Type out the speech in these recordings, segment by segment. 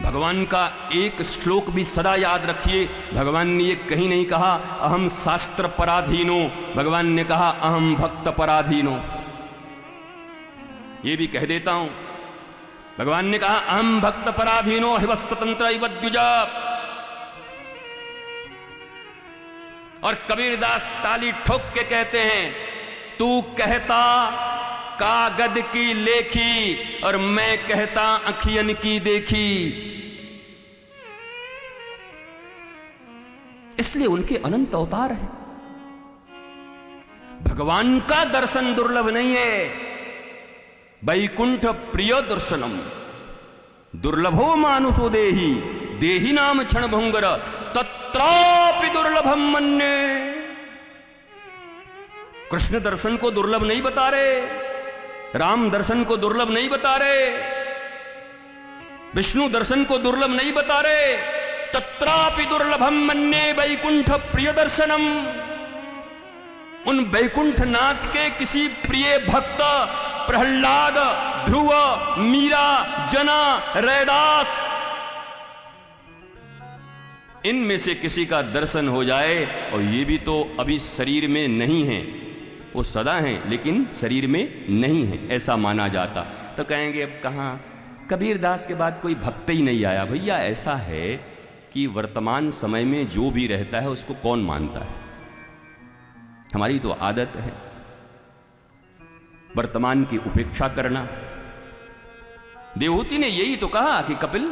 भगवान का एक श्लोक भी सदा याद रखिए। भगवान ने ये कहीं नहीं कहा अहम शास्त्र पराधीनो, भगवान ने कहा अहम भक्त पराधीनो। ये भी कह देता हूं, भगवान ने कहा अहम भक्त पराधीनो हिव स्वतंत्र इव द्विजा। और कबीरदास ताली ठोक के कहते हैं, तू कहता कागद की लेखी और मैं कहता अखियन की देखी। इसलिए उनके अनंत अवतार हैं। भगवान का दर्शन दुर्लभ नहीं है। वैकुंठ प्रिय दर्शनम दुर्लभो मानुषो देहि, देहि नाम क्षण भंगर तत्रापि दुर्लभम मन्ये। कृष्ण दर्शन को दुर्लभ नहीं बता रहे, राम दर्शन को दुर्लभ नहीं बता रहे, विष्णु दर्शन को दुर्लभ नहीं बता रहे। तत्रापि दुर्लभम मन्ये वैकुंठ प्रिय दर्शनम। उन वैकुंठ नाथ के किसी प्रिय भक्त प्रहलाद, ध्रुव, मीरा, जना, रैदास, इनमें से किसी का दर्शन हो जाए, और ये भी तो अभी शरीर में नहीं है, वो सदा हैं लेकिन शरीर में नहीं है, ऐसा माना जाता। तो कहेंगे अब कहाँ, कबीरदास के बाद कोई भक्त ही नहीं आया। भैया ऐसा है कि वर्तमान समय में जो भी रहता है उसको कौन मानता है। हमारी तो आदत है वर्तमान की उपेक्षा करना। देवहूति ने यही तो कहा कि कपिल,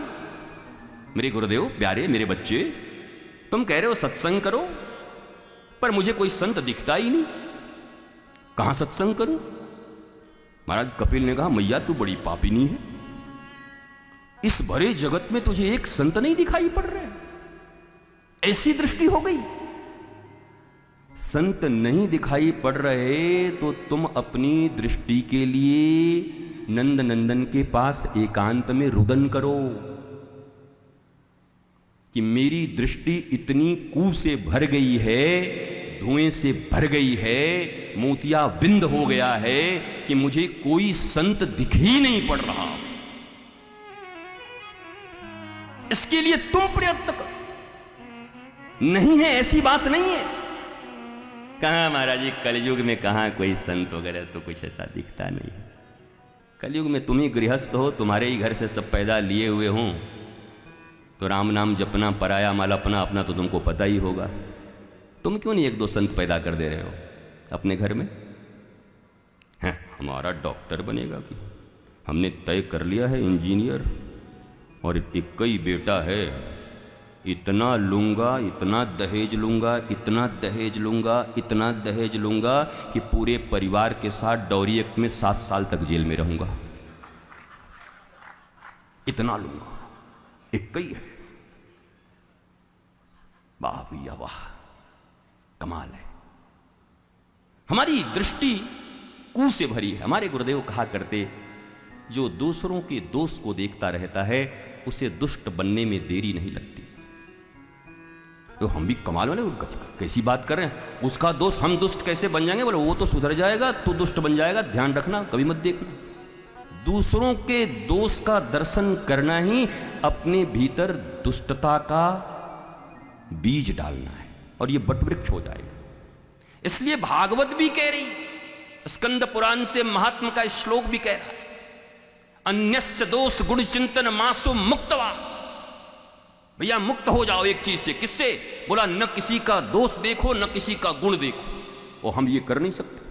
मेरे गुरुदेव प्यारे, मेरे बच्चे, तुम कह रहे हो सत्संग करो, पर मुझे कोई संत दिखता ही नहीं, कहां सत्संग करूं। महाराज कपिल ने कहा, मैया तू बड़ी पापिनी है, इस भरे जगत में तुझे एक संत नहीं दिखाई पड़ रहे, ऐसी दृष्टि हो गई। संत नहीं दिखाई पड़ रहे तो तुम अपनी दृष्टि के लिए नंद नंदन के पास एकांत में रुदन करो कि मेरी दृष्टि इतनी कू से भर गई है, धुएं से भर गई है, मोतिया बिंद हो गया है कि मुझे कोई संत दिख ही नहीं पड़ रहा। इसके लिए तुम प्रयत्न करो। नहीं है, ऐसी बात नहीं है। कहां महाराज जी, कलयुग में कहां कोई संत वगैरह तो कुछ ऐसा दिखता नहीं है। कलयुग में तुम ही गृहस्थ हो, तुम्हारे ही घर से सब पैदा लिए हुए हों, तो राम नाम जपना, पराया माल अपना अपना तो तुमको पता ही होगा। तुम क्यों नहीं एक दो संत पैदा कर दे रहे हो अपने घर में? हैं, हमारा डॉक्टर बनेगा कि हमने तय कर लिया है इंजीनियर, और एक ही बेटा है, इतना लूंगा, इतना दहेज लूंगा, इतना दहेज लूंगा, इतना दहेज लूंगा कि पूरे परिवार के साथ डॉरी एक्ट में 7 साल तक जेल में रहूंगा, इतना लूंगा, एक ही है। वाह भैया वाह, कमाल है। हमारी दृष्टि कू से भरी है। हमारे गुरुदेव कहा करते, जो दूसरों के दोष को देखता रहता है उसे दुष्ट बनने में देरी नहीं लगती। तो हम भी कमाल वाले, कैसी बात कर रहे हैं, उसका दोष हम दुष्ट कैसे बन जाएंगे? बोले वो तो सुधर जाएगा, तू दुष्ट बन जाएगा, ध्यान रखना, कभी मत देखना। दूसरों के दोष का दर्शन करना ही अपने भीतर दुष्टता का बीज डालना है, और ये बटवृक्ष हो जाएगा। इसलिए भागवत भी कह रही, स्कंद पुराण से महात्मा का श्लोक भी कह रहा है, अन्यस्य दोष गुण चिंतन मासो मुक्तवा। भैया मुक्त हो जाओ एक चीज से। किससे? बोला न किसी का दोष देखो, न किसी का गुण देखो। और हम ये कर नहीं सकते।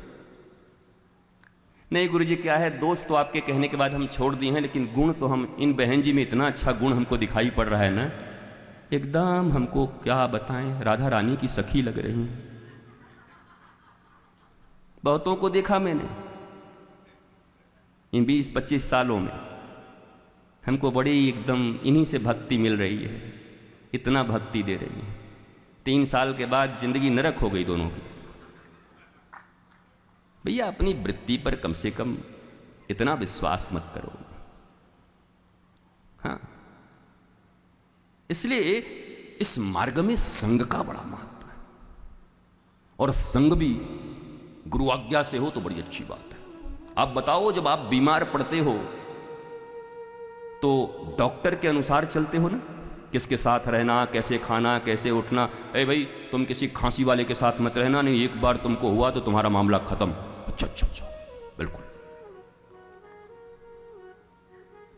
नहीं गुरुजी, क्या है, दोष तो आपके कहने के बाद हम छोड़ दिए हैं, लेकिन गुण तो हम, इन बहन जी में इतना अच्छा गुण हमको दिखाई पड़ रहा है ना, एकदम हमको क्या बताएं, राधा रानी की सखी लग रही हैं। बहुतों को देखा मैंने इन 20-25 सालों में, हमको बड़ी एकदम इन्हीं से भक्ति मिल रही है, इतना भक्ति दे रही है। 3 साल के बाद जिंदगी नरक हो गई दोनों की। भैया अपनी वृत्ति पर कम से कम इतना विश्वास मत करो। हाँ, इसलिए इस मार्ग में संग का बड़ा महत्व है, और संग भी गुरु आज्ञा से हो तो बड़ी अच्छी बात है। आप बताओ, जब आप बीमार पड़ते हो तो डॉक्टर के अनुसार चलते हो ना, किसके साथ रहना, कैसे खाना, कैसे उठना। अरे भाई तुम किसी खांसी वाले के साथ मत रहना, नहीं एक बार तुमको हुआ तो तुम्हारा मामला खत्म। अच्छा अच्छा अच्छा, बिल्कुल।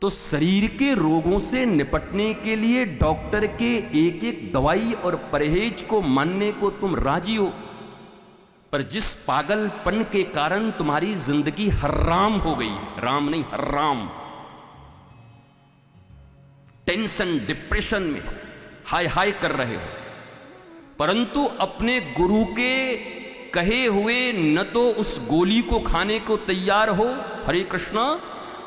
तो शरीर के रोगों से निपटने के लिए डॉक्टर के एक एक दवाई और परहेज को मानने को तुम राजी हो, पर जिस पागलपन के कारण तुम्हारी जिंदगी हराम हो गई, राम नहीं हराम, टेंशन डिप्रेशन में हाय हाय कर रहे हो, परंतु अपने गुरु के कहे हुए न तो उस गोली को खाने को तैयार हो, हरे कृष्णा,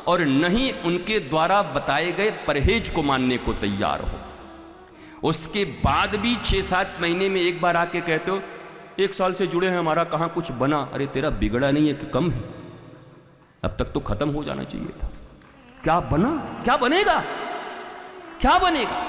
और न ही उनके द्वारा बताए गए परहेज को मानने को तैयार हो। उसके बाद भी 6-7 महीने में एक बार आके कहते हो 1 साल से जुड़े हैं, हमारा कहां कुछ बना। अरे तेरा बिगड़ा नहीं है कि कम है, अब तक तो खत्म हो जाना चाहिए था। क्या बना, क्या बनेगा, क्या बनेगा?